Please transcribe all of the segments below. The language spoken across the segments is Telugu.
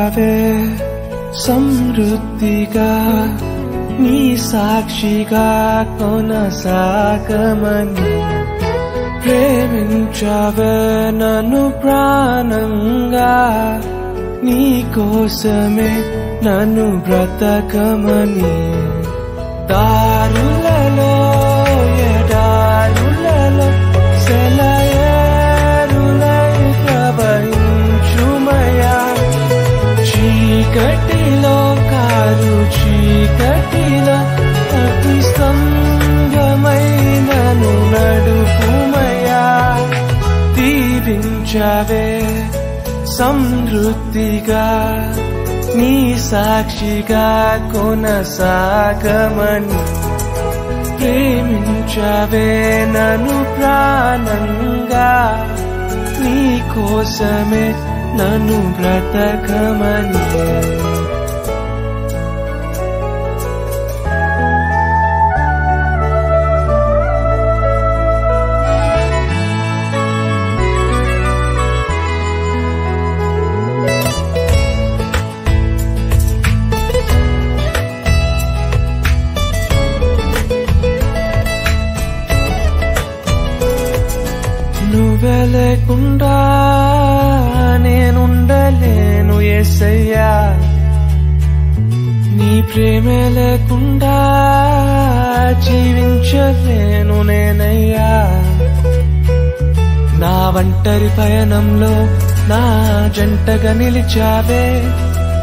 ప్రేమించావే సమృద్ధిగా నీ సాక్షిగా కొనసాగమని ప్రేమించావే నన్ను ప్రాణంగా నీ కోసమే నన్ను బ్రతకమని దారులలో ఎడారులలో సెలయేరులై ప్రవహించుమయా చీకటిలో కారు చీకటిలో అగ్ని స్తంభమై నన్ను నడుపుమయా దీవించావే సమృద్ధిగా నీ సాక్షిగా కొనసాగమని ప్రేమించావే నన్ను ప్రాణంగా నీ కోసమే నన్ను బ్రతకమని నువ్వే లేకుండా నేనుండలేను యేసయ్యా నీ ప్రేమే లేకుండా జీవించలేను నేనయ్యా నా ఒంటరి పయనంలో నా జంటగా నిలిచావే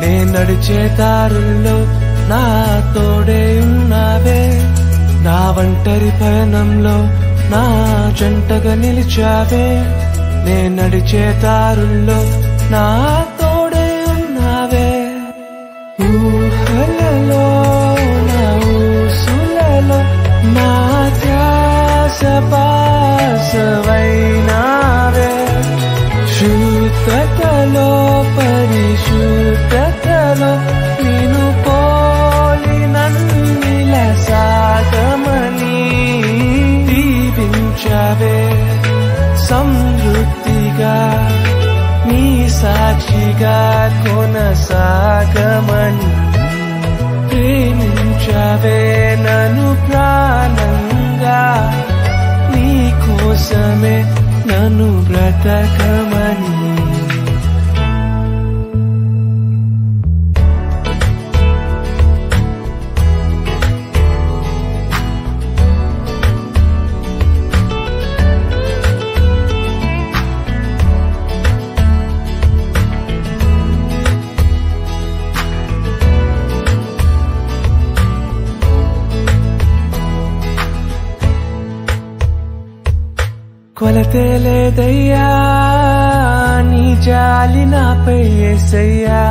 నే నడిచే దారుల్లో నా తోడే ఉన్నావే నా ఒంటరి పయనంలో నా జంటగా నిలిచావే నే నడిచే దారుల్లో నా తోడే ఉన్నావే ఊహలలో నా ఊసులలో నా ధ్యాస బాసవైనావే శుద్ధతలో పరిశుద్ధతలో నిన్ను పోలి నన్నిల సాగమని దీవించావే సమృద్ధిగా నీ సాక్షిగా కొనసాగమని ప్రేమించావే నన్ను ప్రాణంగా నీ కోసమే నన్ను బ్రతకమని కొలతే లేదయ్యా నీ జాలి నాపై యేసయ్యా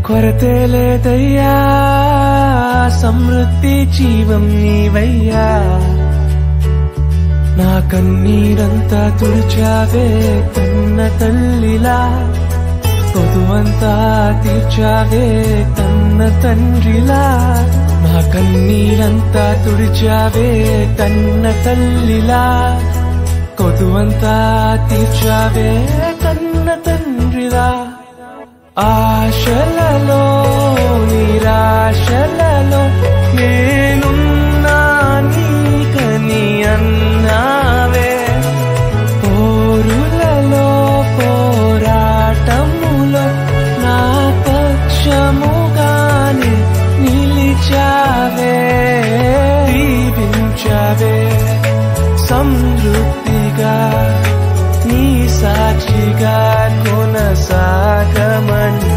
కొరతే లేదయ్యా సమృద్ధి జీవం నీవయ్యా నా కన్నీరంతా తుడిచావే కన్న తల్లిలా పొదువంతా తీర్చావే కన్న తండ్రిలా నా కన్నీరంతా తుడిచావే కన్న తల్లిలా కొదువంతా తీర్చావే కన్న తండ్రిలా ఆశలలో నిరాశలలో నేనున్నా నీకని అన్నావే పోరులలో పోరాటములో నా పక్షముగానే నిలిచావే దీవించావే సమృద్ధిగా నీ సాక్షిగా కొనసాగమని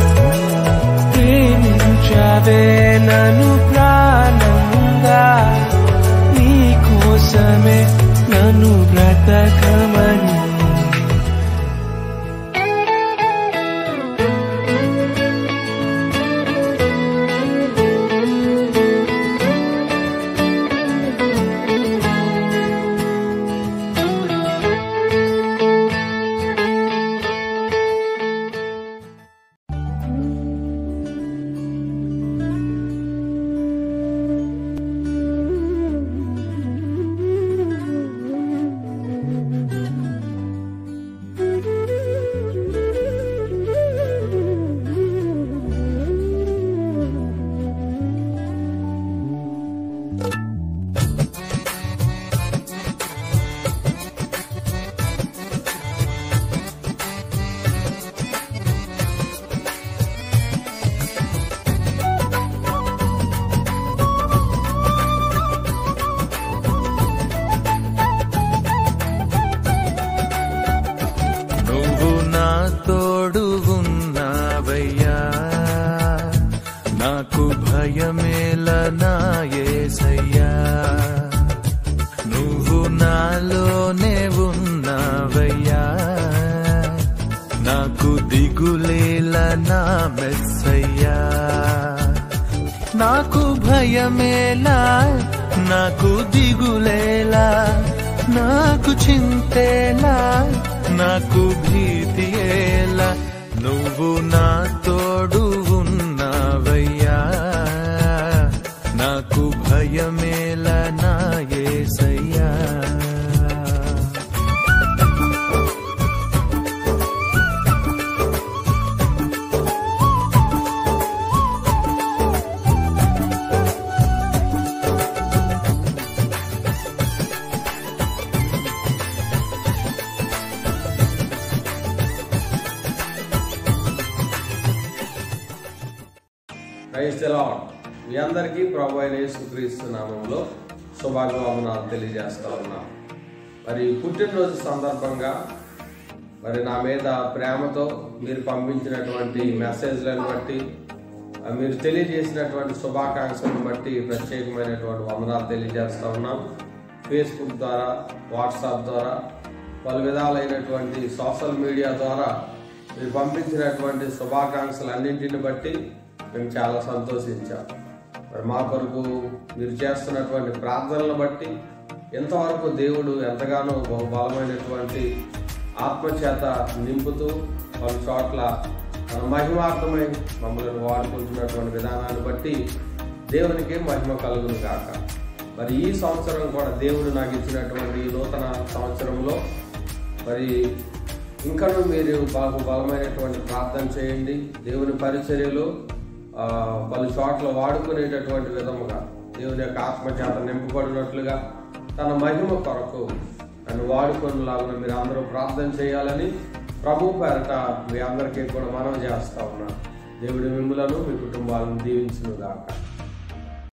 ప్రేమించావే నన్ను ప్రాణంగా నీ కోసమే నన్ను బ్రతకమని నాకు భయమేలా నా యేసయ్యా, నువ్వు నాలోనే ఉన్నావయ్యా. నాకు దిగులేలా నా మెస్సయ్యా, నాకు భయమేలా, నాకు దిగులేలా, నాకు చింతేలా, నాకు భీతియేలా, నువ్వు నా తోడు ఉన్నావయ్యా. నాకు భయమేలా నా యేసయ్యా. Praise the Lord. మీ అందరికీ ప్రభు అయిన యేసుక్రీస్తు నామములో శుభాకాంక్షలు తెలియజేస్తా ఉన్నాం. మరి పుట్టినరోజు సందర్భంగా మరి నా మీద ప్రేమతో మీరు పంపించినటువంటి మెసేజ్లను బట్టి, మీరు తెలియజేసినటువంటి శుభాకాంక్షలను బట్టి ప్రత్యేకమైనటువంటి వందనాలు తెలియజేస్తా ఉన్నాం. ఫేస్బుక్ ద్వారా, వాట్సాప్ ద్వారా, పలు విధాలైనటువంటి సోషల్ మీడియా ద్వారా మీరు పంపించినటువంటి శుభాకాంక్షలన్నింటిని బట్టి మేము చాలా సంతోషించాం. మరి మా కొరకు మీరు చేస్తున్నటువంటి ప్రార్థనలను బట్టి ఎంతవరకు దేవుడు ఎంతగానో బహుబలమైనటువంటి ఆత్మచేత నింపుతూ పలు చోట్ల తన మహిమార్థమై మమ్మల్ని వాడుకుంటున్నటువంటి విధానాన్ని బట్టి దేవునికే మహిమ కలుగును గాక. మరి ఈ సంవత్సరం కూడా దేవుడు నాకు ఇచ్చినటువంటి ఈ నూతన సంవత్సరంలో మరి ఇంకనూ మీరు బలమైనటువంటి ప్రార్థన చేయండి. దేవుని పరిచర్యలు పలు చోట్ల వాడుకునేటటువంటి విధముగా దేవుని యొక్క ఆత్మచేత నింపబడినట్లుగా తన మహిమ కొరకు నన్ను వాడుకునేలాగా మీరు అందరూ ప్రార్థన చేయాలని ప్రభు పేరట మీ అందరికీ కూడా మనవి చేస్తా ఉన్నాను. దేవుడి మిమ్ములను, మీ కుటుంబాలను దీవించును గాక.